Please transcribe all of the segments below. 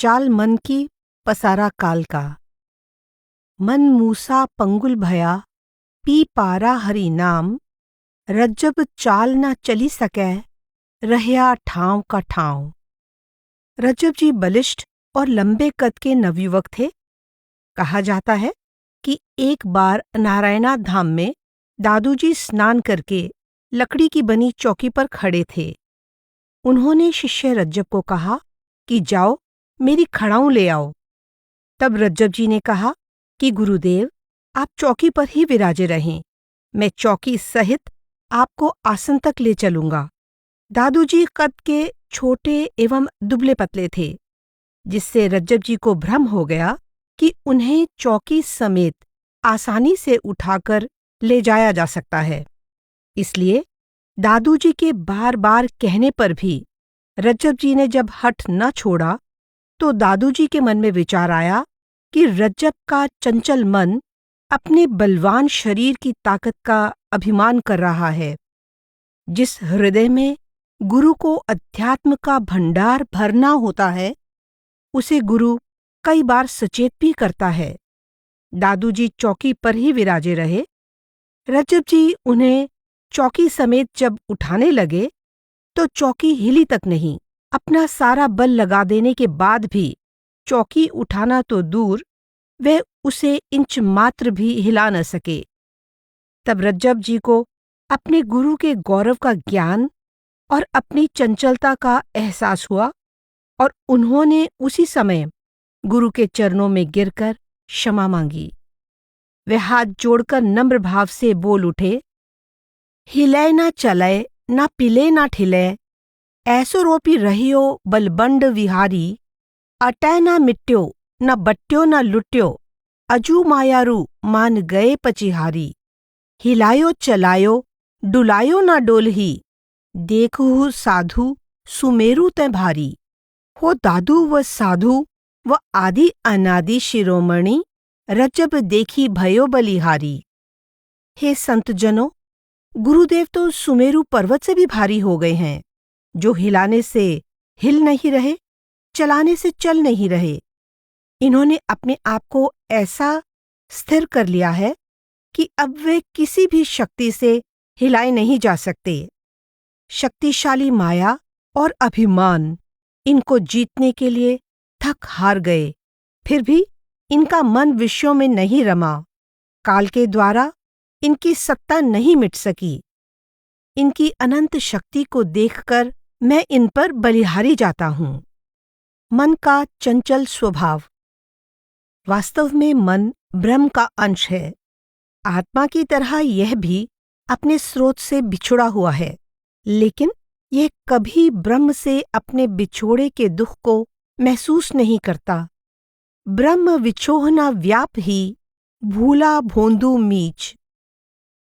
चाल मन की पसारा काल का। मन मूसा पंगुल भया, पी पारा हरि नाम, रज्जब चाल न चली सकै, रहया ठांव का ठांव। रज्जब जी बलिष्ठ और लंबे कद के नवयुवक थे। कहा जाता है कि एक बार नारायणा धाम में दादूजी स्नान करके लकड़ी की बनी चौकी पर खड़े थे। उन्होंने शिष्य रज्जब को कहा कि जाओ मेरी खड़ाऊं ले आओ। तब रज्जब जी ने कहा कि गुरुदेव, आप चौकी पर ही विराजे रहें, मैं चौकी सहित आपको आसन तक ले चलूंगा। दादूजी कद के छोटे एवं दुबले पतले थे, जिससे रज्जब जी को भ्रम हो गया कि उन्हें चौकी समेत आसानी से उठाकर ले जाया जा सकता है। इसलिए दादूजी के बार बार कहने पर भी रज्जब जी ने जब हठ न छोड़ा, तो दादूजी के मन में विचार आया कि रज्जब का चंचल मन अपने बलवान शरीर की ताकत का अभिमान कर रहा है। जिस हृदय में गुरु को अध्यात्म का भंडार भरना होता है, उसे गुरु कई बार सचेत भी करता है। दादूजी चौकी पर ही विराजे रहे। रज्जब जी उन्हें चौकी समेत जब उठाने लगे, तो चौकी हिली तक नहीं। अपना सारा बल लगा देने के बाद भी चौकी उठाना तो दूर, वे उसे इंच मात्र भी हिला न सके। तब रज्जब जी को अपने गुरु के गौरव का ज्ञान और अपनी चंचलता का एहसास हुआ, और उन्होंने उसी समय गुरु के चरणों में गिरकर क्षमा मांगी। वे हाथ जोड़कर नम्र भाव से बोल उठे, हिले ना चले, ना पिले ना ठिले, ऐसो रोपी रहियो बलबंड विहारी, अटै ना मिट्यो, न बट्यो न लुट्यो, अजू मायारू मान गए पचिहारी। हिलायो चलायो, डुलायो ना डोलही, देखहु साधु सुमेरु तै भारी। हो दादू व साधु व आदि अनादि शिरोमणि, रज्जब देखी भयो बलिहारी। हे संतजनों, गुरुदेव तो सुमेरु पर्वत से भी भारी हो गए हैं, जो हिलाने से हिल नहीं रहे, चलाने से चल नहीं रहे। इन्होंने अपने आप को ऐसा स्थिर कर लिया है कि अब वे किसी भी शक्ति से हिलाए नहीं जा सकते। शक्तिशाली माया और अभिमान इनको जीतने के लिए थक हार गए, फिर भी इनका मन विषयों में नहीं रमा। काल के द्वारा इनकी सत्ता नहीं मिट सकी। इनकी अनंत शक्ति को देखकर मैं इन पर बलिहारी जाता हूं। मन का चंचल स्वभाव। वास्तव में मन ब्रह्म का अंश है। आत्मा की तरह यह भी अपने स्रोत से बिछुड़ा हुआ है, लेकिन यह कभी ब्रह्म से अपने बिछोड़े के दुख को महसूस नहीं करता। ब्रह्म विछोहना व्याप ही, भूला भोंदू मीच।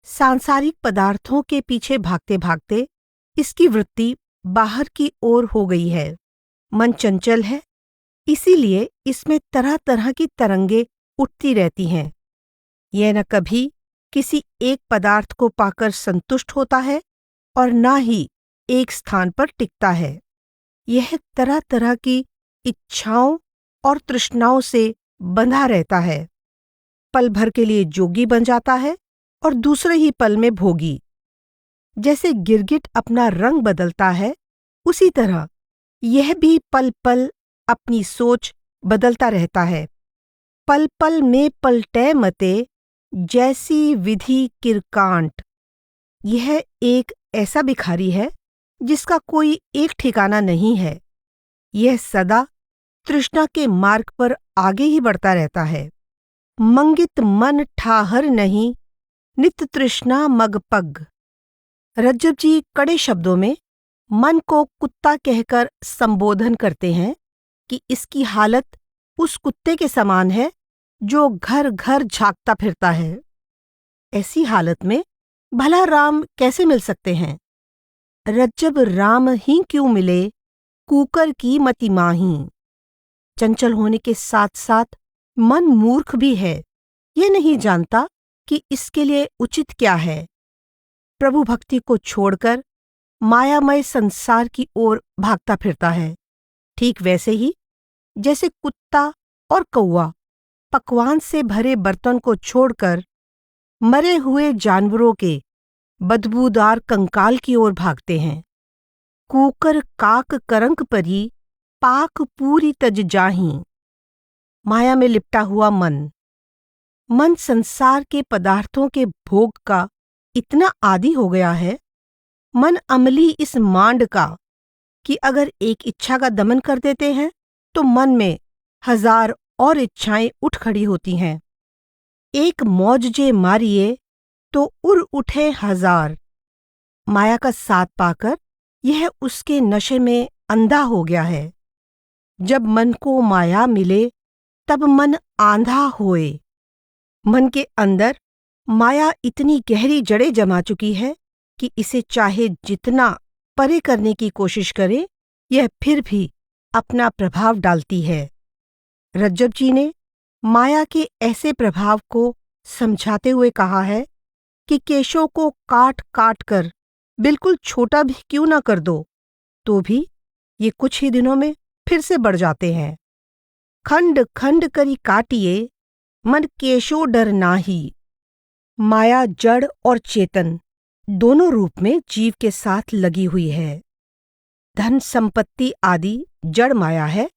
सांसारिक पदार्थों के पीछे भागते भागते इसकी वृत्ति बाहर की ओर हो गई है। मन चंचल है, इसीलिए इसमें तरह तरह की तरंगे उठती रहती हैं। यह न कभी किसी एक पदार्थ को पाकर संतुष्ट होता है और न ही एक स्थान पर टिकता है। यह तरह तरह की इच्छाओं और तृष्णाओं से बंधा रहता है। पल भर के लिए जोगी बन जाता है और दूसरे ही पल में भोगी। जैसे गिरगिट अपना रंग बदलता है, उसी तरह यह भी पल पल अपनी सोच बदलता रहता है। पल पल में पलटे मते, जैसी विधि किरकांट। यह एक ऐसा भिखारी है जिसका कोई एक ठिकाना नहीं है। यह सदा तृष्णा के मार्ग पर आगे ही बढ़ता रहता है। मंगित मन ठाहर नहीं, नित तृष्णा मग पग। रज्जब जी कड़े शब्दों में मन को कुत्ता कहकर संबोधन करते हैं कि इसकी हालत उस कुत्ते के समान है जो घर घर झांकता फिरता है। ऐसी हालत में भला राम कैसे मिल सकते हैं? रज्जब राम ही क्यों मिले, कूकर की मति माही। चंचल होने के साथ साथ मन मूर्ख भी है। यह नहीं जानता कि इसके लिए उचित क्या है। प्रभु भक्ति को छोड़कर मायामय संसार की ओर भागता फिरता है। ठीक वैसे ही जैसे कुत्ता और कौवा पकवान से भरे बर्तन को छोड़कर मरे हुए जानवरों के बदबूदार कंकाल की ओर भागते हैं। कूकर काक करंक परी पाक पूरी तज जाहीं। माया में लिपटा हुआ मन संसार के पदार्थों के भोग का इतना आदी हो गया है, मन अमली इस मांड का, कि अगर एक इच्छा का दमन कर देते हैं तो मन में 1000 और इच्छाएं उठ खड़ी होती हैं। एक मौज जे मारिए तो उड़ उठे 1000। माया का साथ पाकर यह उसके नशे में अंधा हो गया है। जब मन को माया मिले तब मन आंधा होए। मन के अंदर माया इतनी गहरी जड़ें जमा चुकी है कि इसे चाहे जितना परे करने की कोशिश करे, यह फिर भी अपना प्रभाव डालती है। रज्जब जी ने माया के ऐसे प्रभाव को समझाते हुए कहा है कि केशों को काट काट कर बिल्कुल छोटा भी क्यों न कर दो, तो भी ये कुछ ही दिनों में फिर से बढ़ जाते हैं। खंड खंड करी काटिए, मन केशो डर नाही। माया जड़ और चेतन दोनों रूप में जीव के साथ लगी हुई है। धन संपत्ति आदि जड़ माया है,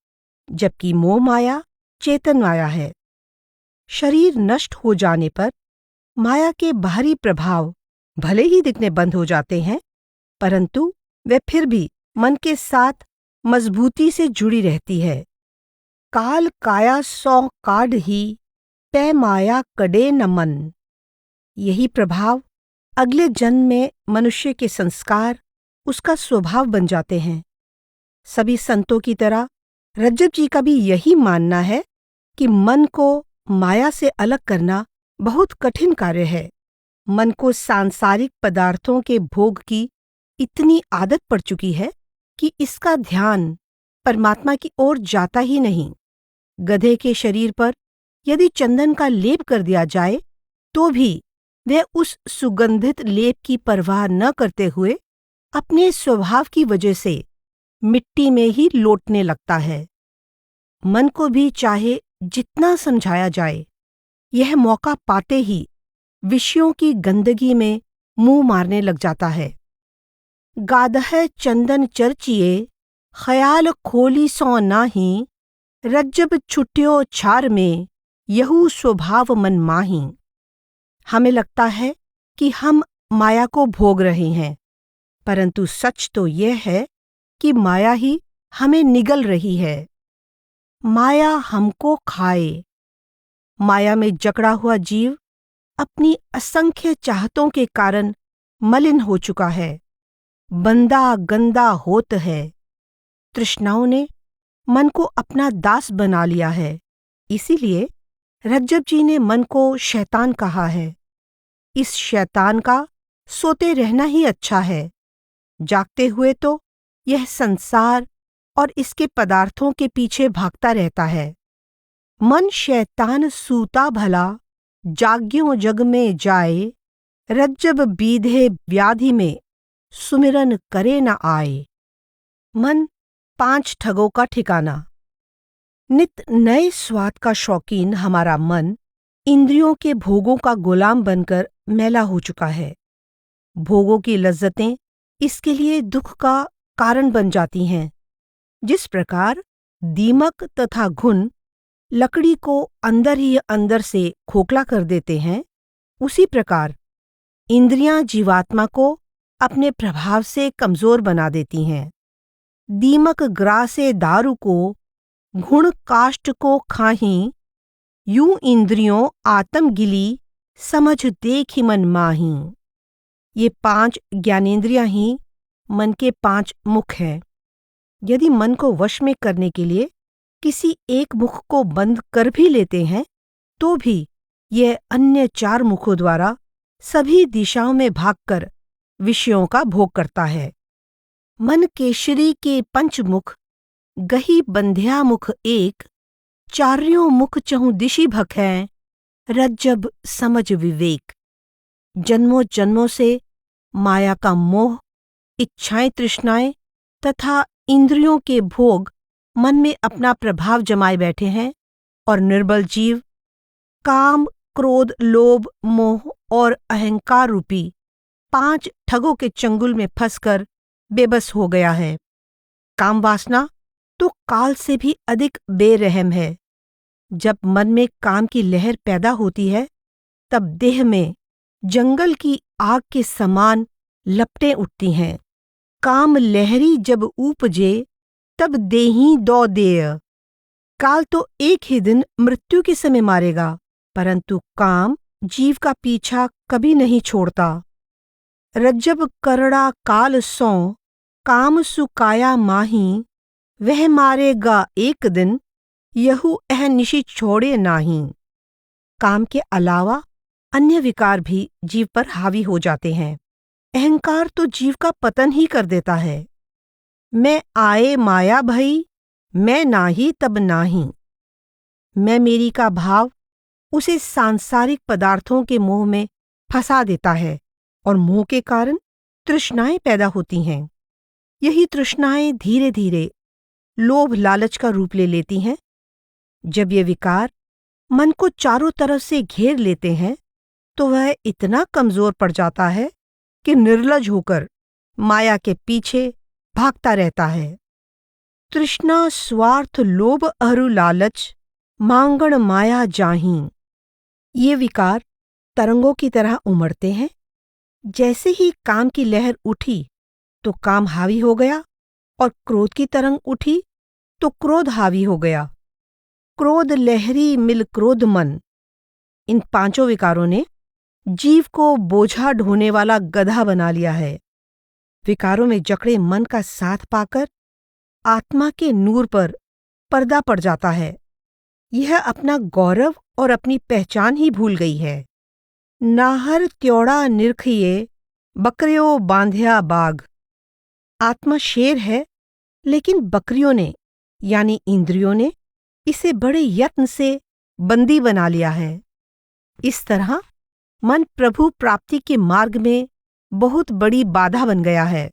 जबकि मोह माया चेतन माया है। शरीर नष्ट हो जाने पर माया के बाहरी प्रभाव भले ही दिखने बंद हो जाते हैं, परंतु वे फिर भी मन के साथ मजबूती से जुड़ी रहती है। काल काया सौ काढ़ ही, पै माया कड़े न मन। यही प्रभाव अगले जन्म में मनुष्य के संस्कार, उसका स्वभाव बन जाते हैं। सभी संतों की तरह रज्जब जी का भी यही मानना है कि मन को माया से अलग करना बहुत कठिन कार्य है। मन को सांसारिक पदार्थों के भोग की इतनी आदत पड़ चुकी है कि इसका ध्यान परमात्मा की ओर जाता ही नहीं। गधे के शरीर पर यदि चंदन का लेप कर दिया जाए तो भी वह उस सुगंधित लेप की परवाह न करते हुए अपने स्वभाव की वजह से मिट्टी में ही लौटने लगता है। मन को भी चाहे जितना समझाया जाए, यह मौका पाते ही विषयों की गंदगी में मुंह मारने लग जाता है। गादह चंदन चर्चिए, ख्याल खोली सो नाही। रज्जब छुट्यो छार में, यहू स्वभाव मन माही। हमें लगता है कि हम माया को भोग रहे हैं, परंतु सच तो यह है कि माया ही हमें निगल रही है। माया हमको खाए। माया में जकड़ा हुआ जीव अपनी असंख्य चाहतों के कारण मलिन हो चुका है, बंदा गंदा होत है। तृष्णाओं ने मन को अपना दास बना लिया है। इसीलिए रज्जब जी ने मन को शैतान कहा है। इस शैतान का सोते रहना ही अच्छा है। जागते हुए तो यह संसार और इसके पदार्थों के पीछे भागता रहता है। मन शैतान सूता भला, जाग्यों जग में जाए। रज्जब बीधे व्याधि में, सुमिरन करे न आए। मन 5 ठगों का ठिकाना। नित नए स्वाद का शौकीन हमारा मन इंद्रियों के भोगों का गुलाम बनकर मैला हो चुका है। भोगों की लज्जतें इसके लिए दुख का कारण बन जाती हैं। जिस प्रकार दीमक तथा घुन लकड़ी को अंदर ही अंदर से खोखला कर देते हैं, उसी प्रकार इंद्रियां जीवात्मा को अपने प्रभाव से कमजोर बना देती हैं। दीमक ग्रासे दारू को, घुण काष्ठ को खाहीं। यूं इंद्रियों आत्म गिली, समझ देखि मन माही। ये 5 ज्ञानेंद्रियां ही मन के 5 मुख हैं। यदि मन को वश में करने के लिए किसी एक मुख को बंद कर भी लेते हैं, तो भी यह अन्य 4 मुखों द्वारा सभी दिशाओं में भागकर विषयों का भोग करता है। मन केशरी के 5 मुख, गही बंध्या मुख एक। चार्यों मुख चहुं दिशि भख हैं, रज्जब समझ विवेक। जन्मों जन्मों से माया का मोह, इच्छाएं तृष्णाएं तथा इंद्रियों के भोग मन में अपना प्रभाव जमाए बैठे हैं और निर्बल जीव काम, क्रोध, लोभ, मोह और अहंकार रूपी 5 ठगों के चंगुल में फंसकर बेबस हो गया है। काम वासना तो काल से भी अधिक बेरहम है। जब मन में काम की लहर पैदा होती है, तब देह में जंगल की आग के समान लपटें उठती हैं। काम लहरी जब उपजे, तब देही दौ देय। काल तो एक ही दिन मृत्यु के समय मारेगा, परंतु काम जीव का पीछा कभी नहीं छोड़ता। रज्जब करड़ा काल सौ, काम सुकाया माही। वह मारेगा एक दिन, यहू एह निशि छोड़े नाही। काम के अलावा अन्य विकार भी जीव पर हावी हो जाते हैं। अहंकार तो जीव का पतन ही कर देता है। मैं आए माया भई, मैं नाही तब नाही। मैं मेरी का भाव उसे सांसारिक पदार्थों के मोह में फंसा देता है और मोह के कारण तृष्णाएं पैदा होती हैं। यही तृष्णाएं धीरे धीरे लोभ लालच का रूप ले लेती हैं। जब ये विकार मन को चारों तरफ से घेर लेते हैं, तो वह इतना कमजोर पड़ जाता है कि निर्लज होकर माया के पीछे भागता रहता है। तृष्णा, स्वार्थ, लोभ, अरु लालच, मांगण माया जाहीं। ये विकार तरंगों की तरह उमड़ते हैं। जैसे ही काम की लहर उठी तो काम हावी हो गया, और क्रोध की तरंग उठी तो क्रोध हावी हो गया। क्रोध लहरी मिल क्रोध मन। इन 5 विकारों ने जीव को बोझा ढोने वाला गधा बना लिया है। विकारों में जकड़े मन का साथ पाकर आत्मा के नूर पर पर्दा पड़ जाता है। यह अपना गौरव और अपनी पहचान ही भूल गई है। नाहर त्योड़ा निरखिए, बकरियों बांध्या बाग। आत्मा शेर है, लेकिन बकरियों ने यानी इंद्रियों ने इसे बड़े यत्न से बंदी बना लिया है। इस तरह मन प्रभु प्राप्ति के मार्ग में बहुत बड़ी बाधा बन गया है।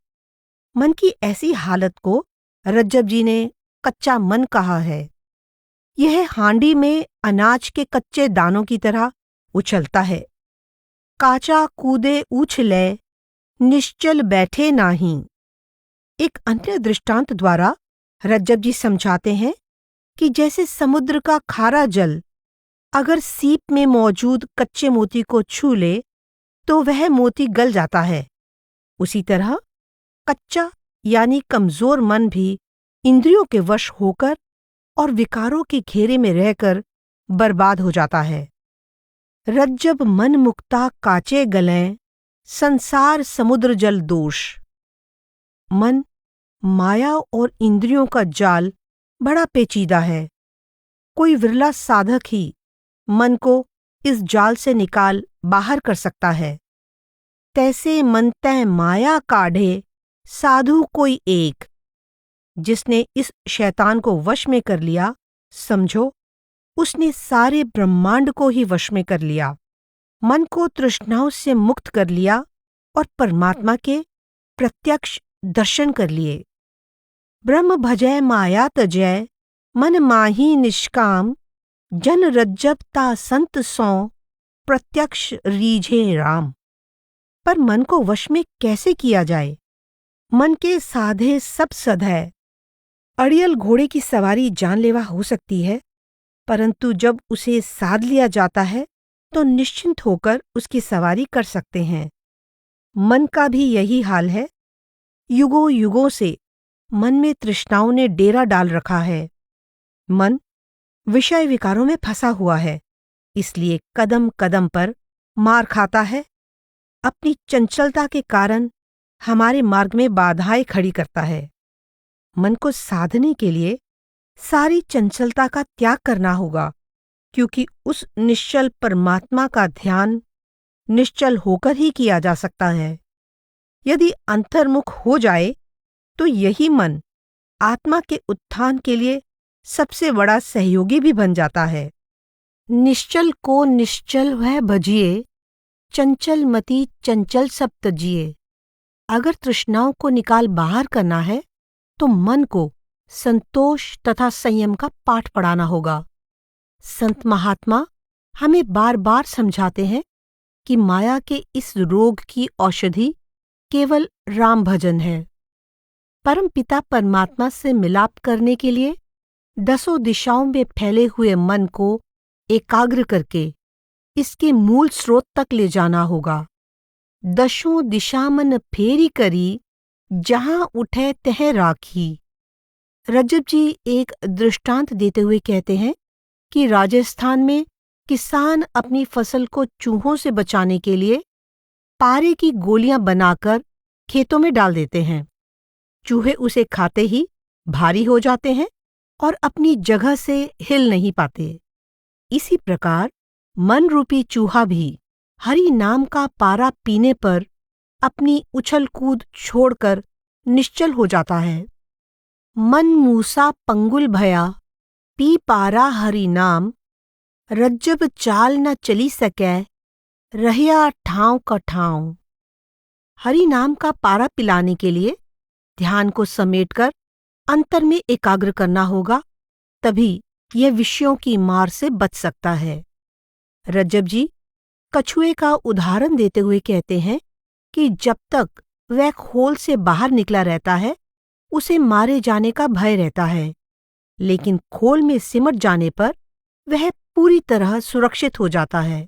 मन की ऐसी हालत को रज्जब जी ने कच्चा मन कहा है। यह हांडी में अनाज के कच्चे दानों की तरह उछलता है। काचा कूदे उछले, निश्चल बैठे नाही। एक अन्य दृष्टांत द्वारा रज्जब जी समझाते हैं कि जैसे समुद्र का खारा जल अगर सीप में मौजूद कच्चे मोती को छू ले तो वह मोती गल जाता है, उसी तरह कच्चा यानी कमजोर मन भी इंद्रियों के वश होकर और विकारों के घेरे में रहकर बर्बाद हो जाता है। रज्जब मन मुक्ता काचे गलें, संसार समुद्र जल दोष। मन, माया और इंद्रियों का जाल बड़ा पेचीदा है। कोई विरला साधक ही मन को इस जाल से निकाल बाहर कर सकता है। तैसे मन तै माया काढ़े, साधु कोई एक। जिसने इस शैतान को वश में कर लिया, समझो उसने सारे ब्रह्मांड को ही वश में कर लिया। मन को तृष्णाओं से मुक्त कर लिया और परमात्मा के प्रत्यक्ष दर्शन कर लिए। ब्रह्म भजय माया तजय, मन माही निष्काम। जन रज्जब ता संत सौ, प्रत्यक्ष रीझे राम। पर मन को वश में कैसे किया जाए? मन के साधे सब सध है। अड़ियल घोड़े की सवारी जानलेवा हो सकती है, परंतु जब उसे साध लिया जाता है तो निश्चिंत होकर उसकी सवारी कर सकते हैं। मन का भी यही हाल है। युगों युगों से मन में तृष्णाओं ने डेरा डाल रखा है। मन विषय विकारों में फंसा हुआ है, इसलिए कदम कदम पर मार खाता है। अपनी चंचलता के कारण हमारे मार्ग में बाधाएं खड़ी करता है। मन को साधने के लिए सारी चंचलता का त्याग करना होगा, क्योंकि उस निश्चल परमात्मा का ध्यान निश्चल होकर ही किया जा सकता है। यदि अंतर्मुख हो जाए तो यही मन आत्मा के उत्थान के लिए सबसे बड़ा सहयोगी भी बन जाता है। निश्चल को निश्चल वह भजिए, चंचल मति चंचल सब तजिए। अगर तृष्णाओं को निकाल बाहर करना है तो मन को संतोष तथा संयम का पाठ पढ़ाना होगा। संत महात्मा हमें बार बार समझाते हैं कि माया के इस रोग की औषधि केवल राम भजन है। परमपिता परमात्मा से मिलाप करने के लिए 10 दिशाओं में फैले हुए मन को एकाग्र करके इसके मूल स्रोत तक ले जाना होगा। 10 दिशा मन फेरी करी, जहां उठे तह राखी। रज्जब जी एक दृष्टांत देते हुए कहते हैं कि राजस्थान में किसान अपनी फसल को चूहों से बचाने के लिए पारे की गोलियां बनाकर खेतों में डाल देते हैं। चूहे उसे खाते ही भारी हो जाते हैं और अपनी जगह से हिल नहीं पाते। इसी प्रकार मन रूपी चूहा भी हरि नाम का पारा पीने पर अपनी उछल कूद छोड़कर निश्चल हो जाता है। मन मूसा पंगुल भया, पी पारा हरि नाम, रज्जब चाल न चली सकै, रहिया ठाव का ठाव। हरि नाम का पारा पिलाने के लिए ध्यान को समेटकर अंतर में एकाग्र करना होगा, तभी यह विषयों की मार से बच सकता है। रज्जब जी कछुए का उदाहरण देते हुए कहते हैं कि जब तक वह खोल से बाहर निकला रहता है, उसे मारे जाने का भय रहता है, लेकिन खोल में सिमट जाने पर वह पूरी तरह सुरक्षित हो जाता है।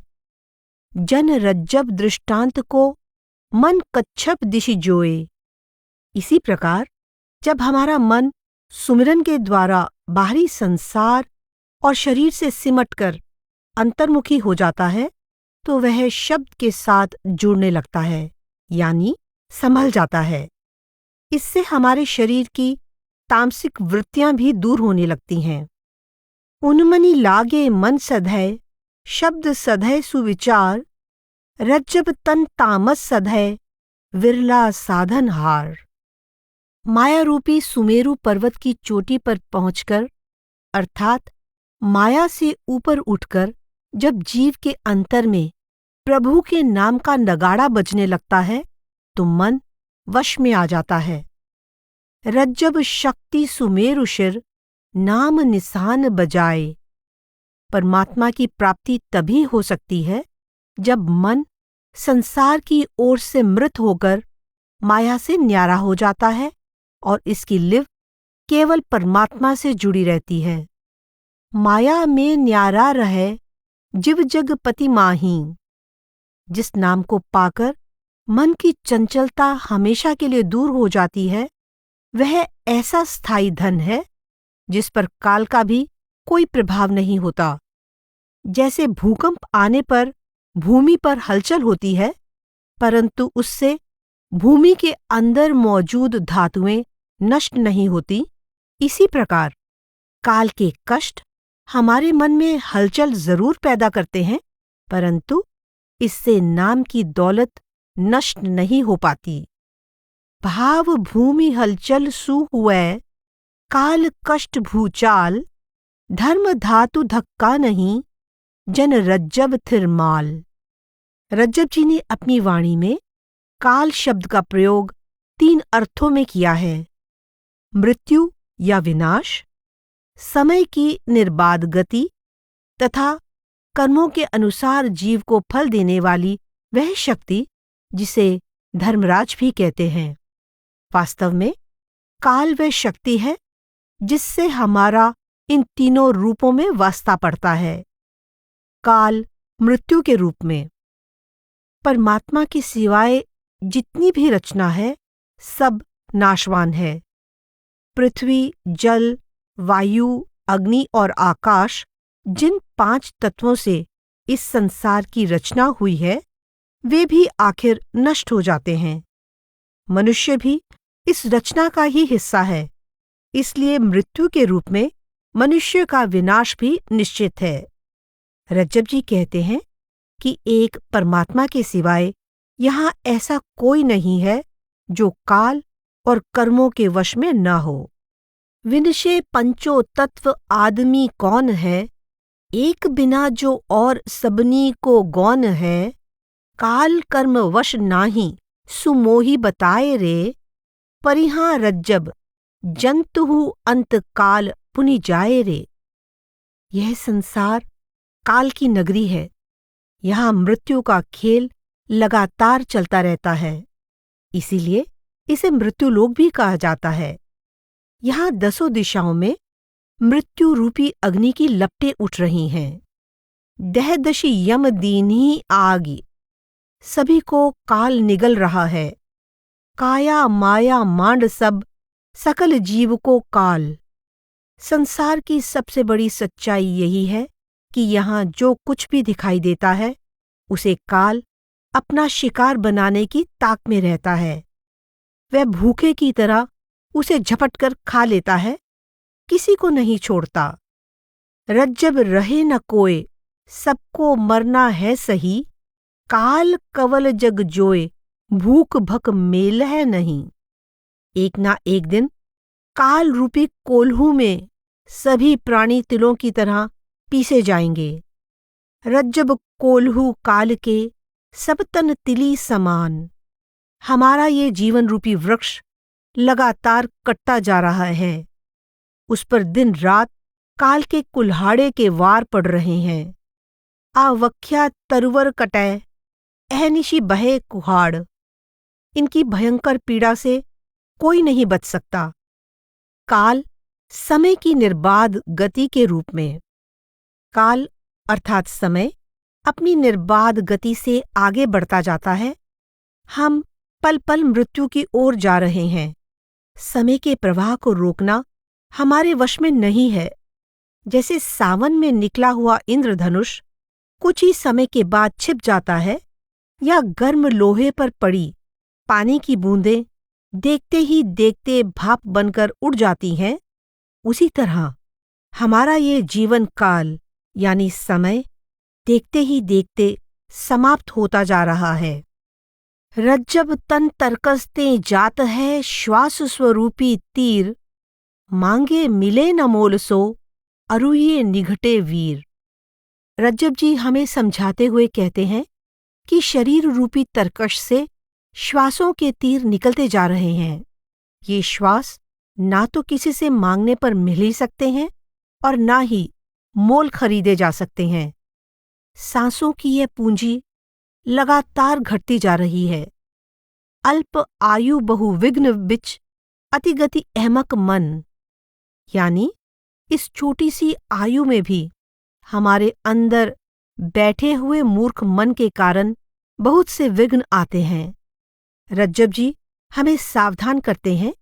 जन रज्जब दृष्टांत को मन कच्छप दिशि जोए। इसी प्रकार जब हमारा मन सुमिरन के द्वारा बाहरी संसार और शरीर से सिमटकर अंतर्मुखी हो जाता है, तो वह शब्द के साथ जुड़ने लगता है, यानी संभल जाता है। इससे हमारे शरीर की तामसिक वृत्तियां भी दूर होने लगती हैं। उन्मनि लागे मन सधै, शब्द सधै सुविचार, रज्जब तन तामस सधै, विरला साधन हार। माया रूपी सुमेरु पर्वत की चोटी पर पहुंचकर, अर्थात माया से ऊपर उठकर जब जीव के अंतर में प्रभु के नाम का नगाड़ा बजने लगता है, तो मन वश में आ जाता है। रज्जब शक्ति सुमेरु शिर, नाम निशान बजाए। परमात्मा की प्राप्ति तभी हो सकती है जब मन संसार की ओर से मृत होकर माया से न्यारा हो जाता है और इसकी लिव केवल परमात्मा से जुड़ी रहती है। माया में न्यारा रहे जिव जगपति माही। जिस नाम को पाकर मन की चंचलता हमेशा के लिए दूर हो जाती है, वह ऐसा स्थायी धन है जिस पर काल का भी कोई प्रभाव नहीं होता। जैसे भूकंप आने पर भूमि पर हलचल होती है, परंतु उससे भूमि के अंदर मौजूद धातुएं नष्ट नहीं होती, इसी प्रकार काल के कष्ट हमारे मन में हलचल जरूर पैदा करते हैं, परंतु इससे नाम की दौलत नष्ट नहीं हो पाती। भाव भूमि हलचल सु हुए, काल कष्ट भूचाल, धर्म धातु धक्का नहीं, जन रज्जब थिरमाल। रज्जब जी ने अपनी वाणी में काल शब्द का प्रयोग 3 अर्थों में किया है: मृत्यु या विनाश, समय की निर्बाध गति तथा कर्मों के अनुसार जीव को फल देने वाली वह शक्ति जिसे धर्मराज भी कहते हैं। वास्तव में काल वह शक्ति है जिससे हमारा इन तीनों रूपों में वास्ता पड़ता है। काल मृत्यु के रूप में। परमात्मा के सिवाय जितनी भी रचना है, सब नाशवान है। पृथ्वी, जल, वायु, अग्नि और आकाश, जिन 5 तत्वों से इस संसार की रचना हुई है, वे भी आखिर नष्ट हो जाते हैं। मनुष्य भी इस रचना का ही हिस्सा है, इसलिए मृत्यु के रूप में मनुष्य का विनाश भी निश्चित है। रज्जब जी कहते हैं कि एक परमात्मा के सिवाय यहाँ ऐसा कोई नहीं है जो काल और कर्मों के वश में न हो। विनशे पंचो तत्व आदमी कौन है, एक बिना जो और सबनी को गौन है, काल कर्म वश नाही सुमोही बताए रे, परिहां रज्जब जंतुहु अंत काल पुनि जाए रे। यह संसार काल की नगरी है। यहाँ मृत्यु का खेल लगातार चलता रहता है। इसीलिए इसे मृत्युलोक भी कहा जाता है। यहाँ 10 दिशाओं में मृत्यु रूपी अग्नि की लपटें उठ रही हैं। दहदशी यम दीन्ही आगी, सभी को काल निगल रहा है। काया माया मांड सब, सकल जीव को काल। संसार की सबसे बड़ी सच्चाई यही है कि यहाँ जो कुछ भी दिखाई देता है उसे काल अपना शिकार बनाने की ताक में रहता है। वह भूखे की तरह उसे झपटकर खा लेता है, किसी को नहीं छोड़ता। रज्जब रहे न कोय, सबको मरना है सही। काल कवल जग जोए, भूख भक मेल है नहीं। एक ना एक दिन काल रूपी कोल्हू में सभी प्राणी तिलों की तरह पीसे जाएंगे। रज्जब कोल्हू काल के, सब तन तिली समान। हमारा ये जीवन रूपी वृक्ष लगातार कटता जा रहा है। उस पर दिन रात काल के कुल्हाड़े के वार पड़ रहे हैं। आवख्या तरुवर कटै, अहनिशी बहे कुहाड़। इनकी भयंकर पीड़ा से कोई नहीं बच सकता। काल समय की निर्बाध गति के रूप में। काल अर्थात समय अपनी निर्बाध गति से आगे बढ़ता जाता है। हम पल पल मृत्यु की ओर जा रहे हैं। समय के प्रवाह को रोकना हमारे वश में नहीं है। जैसे सावन में निकला हुआ इंद्रधनुष कुछ ही समय के बाद छिप जाता है, या गर्म लोहे पर पड़ी पानी की बूंदें देखते ही देखते भाप बनकर उड़ जाती हैं, उसी तरह हमारा ये जीवन काल यानी समय देखते ही देखते समाप्त होता जा रहा है। रज्जब तन तरकसते जात है, श्वास स्वरूपी तीर। मांगे मिले न मोल सो, अरुये निघटे वीर। रज्जब जी हमें समझाते हुए कहते हैं कि शरीर रूपी तरकश से श्वासों के तीर निकलते जा रहे हैं। ये श्वास ना तो किसी से मांगने पर मिल ही सकते हैं और ना ही मोल खरीदे जा सकते हैं। सांसों की यह पूंजी लगातार घटती जा रही है। अल्प आयु बहुविघ्न बिच, अतिगति अहमक मन। यानी इस छोटी सी आयु में भी हमारे अंदर बैठे हुए मूर्ख मन के कारण बहुत से विघ्न आते हैं। रज्जब जी हमें सावधान करते हैं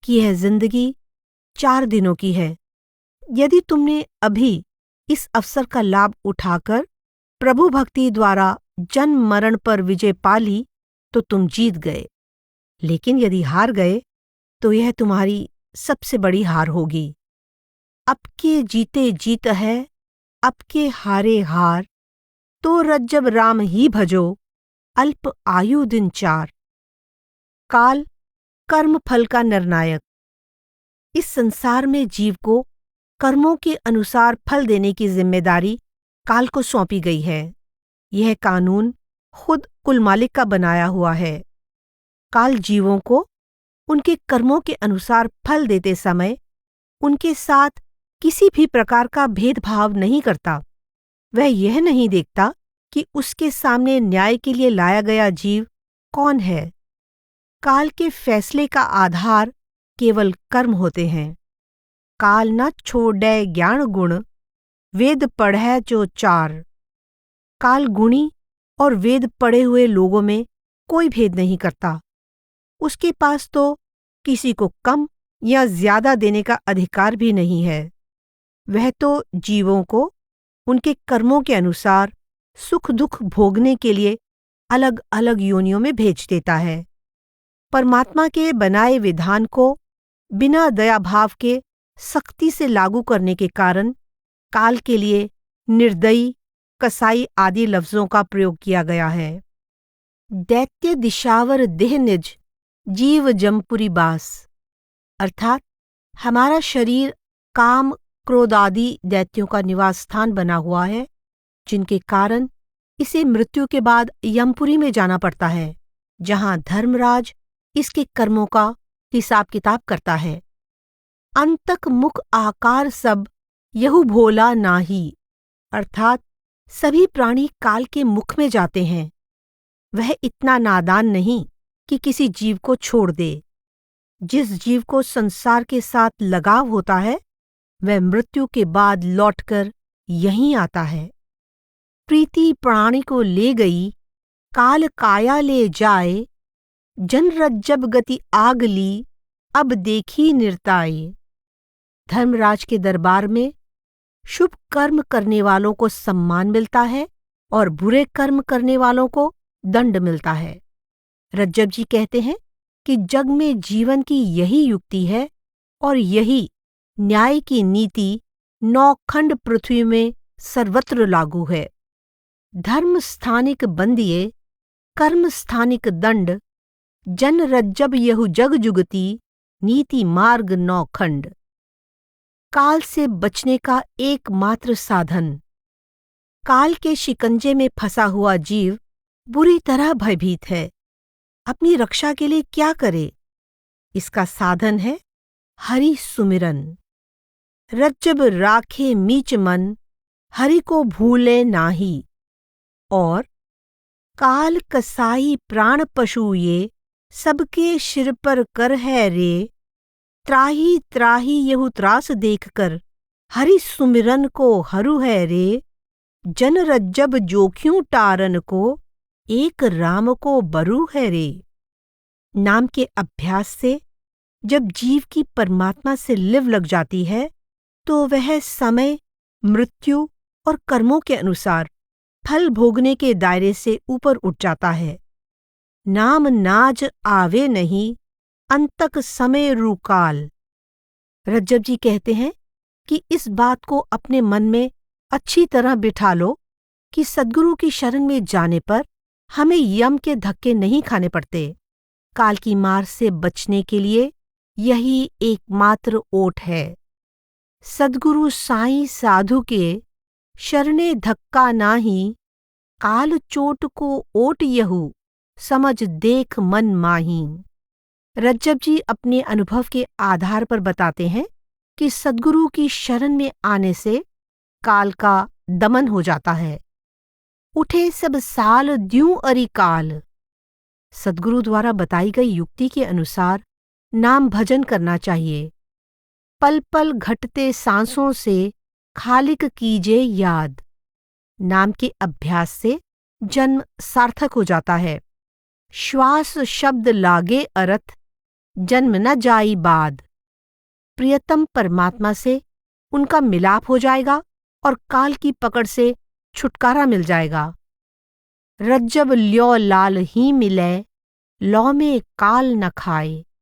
कि यह जिंदगी 4 दिनों की है। यदि तुमने अभी इस अवसर का लाभ उठाकर प्रभु भक्ति द्वारा जन्म मरण पर विजय पा ली तो तुम जीत गए। लेकिन यदि हार गए तो यह तुम्हारी सबसे बड़ी हार होगी। अब के जीते जीत है, अब के हारे हार। तो रज्जब राम ही भजो, अल्प आयु दिन 4। काल कर्म फल का निर्णायक। इस संसार में जीव को कर्मों के अनुसार फल देने की जिम्मेदारी काल को सौंपी गई है। यह कानून खुद कुल मालिक का बनाया हुआ है। काल जीवों को उनके कर्मों के अनुसार फल देते समय उनके साथ किसी भी प्रकार का भेदभाव नहीं करता। वह यह नहीं देखता कि उसके सामने न्याय के लिए लाया गया जीव कौन है। काल के फैसले का आधार केवल कर्म होते हैं। काल न छोड़े ज्ञान गुण, वेद पढ़ै जो 4। काल गुणी और वेद पढ़े हुए लोगों में कोई भेद नहीं करता। उसके पास तो किसी को कम या ज्यादा देने का अधिकार भी नहीं है। वह तो जीवों को उनके कर्मों के अनुसार सुख दुख भोगने के लिए अलग अलग योनियों में भेज देता है। परमात्मा के बनाए विधान को बिना दया भाव के सख्ती से लागू करने के कारण काल के लिए निर्दयी, कसाई आदि लफ्जों का प्रयोग किया गया है। दैत्य दिशावर देह निज, जीव जमपुरी बास। अर्थात हमारा शरीर काम क्रोध आदि दैत्यों का निवास स्थान बना हुआ है, जिनके कारण इसे मृत्यु के बाद यमपुरी में जाना पड़ता है, जहां धर्मराज इसके कर्मों का हिसाब किताब करता है। अंतक मुख आकार सब यहु भोला नाही, अर्थात सभी प्राणी काल के मुख में जाते हैं। वह इतना नादान नहीं कि किसी जीव को छोड़ दे। जिस जीव को संसार के साथ लगाव होता है वह मृत्यु के बाद लौटकर यहीं आता है। प्रीति प्राणी को ले गई, काल काया ले जाए, जन रज्जब गति आग ली, अब देखी निरताए। धर्मराज के दरबार में शुभ कर्म करने वालों को सम्मान मिलता है और बुरे कर्म करने वालों को दंड मिलता है। रज्जब जी कहते हैं कि जग में जीवन की यही युक्ति है और यही न्याय की नीति नौखंड पृथ्वी में सर्वत्र लागू है। धर्म स्थानिक बंदिये, कर्म स्थानिक दंड, जन रज्जब यहु जग जुगती, नीति मार्ग नौखंड। काल से बचने का एकमात्र साधन। काल के शिकंजे में फंसा हुआ जीव बुरी तरह भयभीत है। अपनी रक्षा के लिए क्या करे? इसका साधन है हरि सुमिरन। रज्जब राखे मीच मन, हरि को भूले नाही। और काल कसाई प्राण पशु ये, सबके सिर पर कर है रे। त्राही त्राही यहु त्रास देखकर, हरि सुमिरन को हरू है रे। जन रज्जब जोख्यूं टारन को, एक राम को बरु है रे। नाम के अभ्यास से जब जीव की परमात्मा से लिव लग जाती है तो वह समय, मृत्यु और कर्मों के अनुसार फल भोगने के दायरे से ऊपर उठ जाता है। नाम नाज आवे नहीं, अंतक समय रुकाल। रज्जब जी कहते हैं कि इस बात को अपने मन में अच्छी तरह बिठा लो कि सद्गुरु की शरण में जाने पर हमें यम के धक्के नहीं खाने पड़ते। काल की मार से बचने के लिए यही एकमात्र ओट है। सद्गुरु साईं साधु के शरणे धक्का नाही, काल चोट को ओट यहु, समझ देख मन माही। रज्जब जी अपने अनुभव के आधार पर बताते हैं कि सद्गुरु की शरण में आने से काल का दमन हो जाता है। उठे सब साल द्यूं अरि काल। सद्गुरु द्वारा बताई गई युक्ति के अनुसार नाम भजन करना चाहिए। पल पल घटते सांसों से खालिक कीजे याद। नाम के अभ्यास से जन्म सार्थक हो जाता है। श्वास शब्द लागे अर्थ, जन्म न जाई बाद। प्रियतम परमात्मा से उनका मिलाप हो जाएगा और काल की पकड़ से छुटकारा मिल जाएगा। रज्जब ल्यो लाल ही मिले, लौ में काल न खाए।